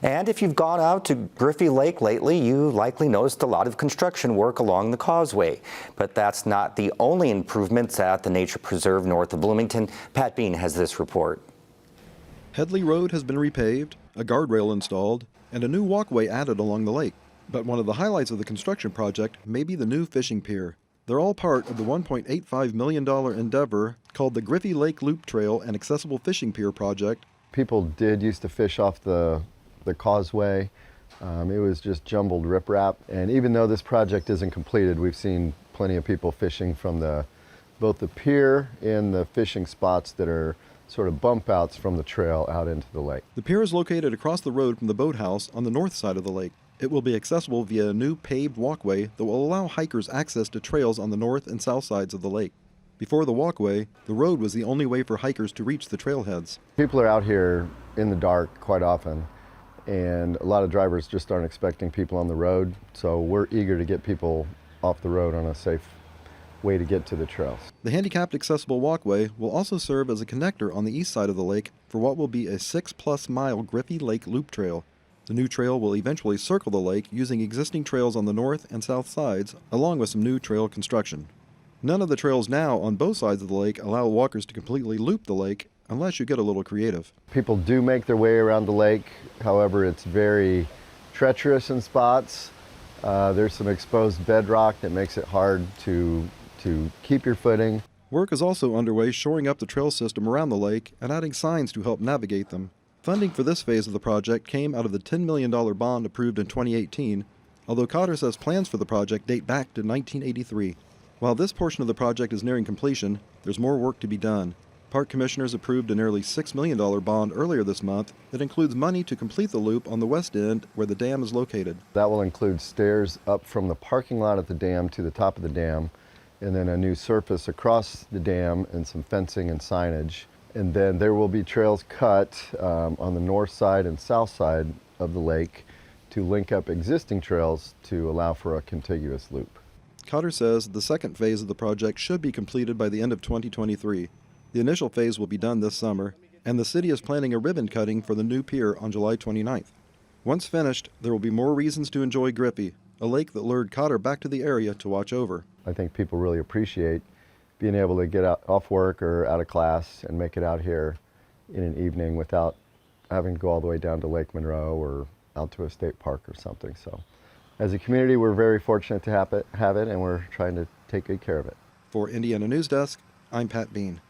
And if you've gone out to Griffey Lake lately, you likely noticed a lot of construction work along the causeway. But that's not the only improvements at the Nature Preserve north of Bloomington. Pat Bean has this report. Headley Road has been repaved, a guardrail installed, and a new walkway added along the lake. But one of the highlights of the construction project may be the new fishing pier. They're all part of the $1.85 million endeavor called the Griffey Lake Loop Trail and Accessible Fishing Pier project. People did used to fish off the causeway. It was just jumbled riprap. And even though this project isn't completed, we've seen plenty of people fishing from both the pier and the fishing spots that are sort of bump outs from the trail out into the lake. The pier is located across the road from the boathouse on the north side of the lake. It will be accessible via a new paved walkway that will allow hikers access to trails on the north and south sides of the lake. Before the walkway, the road was the only way for hikers to reach the trailheads. People are out here in the dark quite often, and a lot of drivers just aren't expecting people on the road, so we're eager to get people off the road on a safe way to get to the trails. The handicapped accessible walkway will also serve as a connector on the east side of the lake for what will be a 6+ mile Griffey Lake Loop Trail. The new trail will eventually circle the lake using existing trails on the north and south sides, along with some new trail construction. None of the trails now on both sides of the lake allow walkers to completely loop the lake unless you get a little creative. People do make their way around the lake, however it's very treacherous in spots. There's some exposed bedrock that makes it hard to keep your footing. Work is also underway shoring up the trail system around the lake and adding signs to help navigate them. Funding for this phase of the project came out of the $10 million bond approved in 2018, although Cotter says plans for the project date back to 1983. While this portion of the project is nearing completion, there's more work to be done. Park commissioners approved a nearly $6 million bond earlier this month that includes money to complete the loop on the west end where the dam is located. That will include stairs up from the parking lot at the dam to the top of the dam, and then a new surface across the dam and some fencing and signage. And then there will be trails cut on the north side and south side of the lake to link up existing trails to allow for a contiguous loop. Cotter says the second phase of the project should be completed by the end of 2023. The initial phase will be done this summer, and the city is planning a ribbon cutting for the new pier on July 29th. Once finished, there will be more reasons to enjoy Griffey, a lake that lured Cotter back to the area to watch over. I think people really appreciate being able to get out off work or out of class and make it out here in an evening without having to go all the way down to Lake Monroe or out to a state park or something. So as a community, we're very fortunate to have it, and we're trying to take good care of it. For Indiana News Desk, I'm Pat Bean.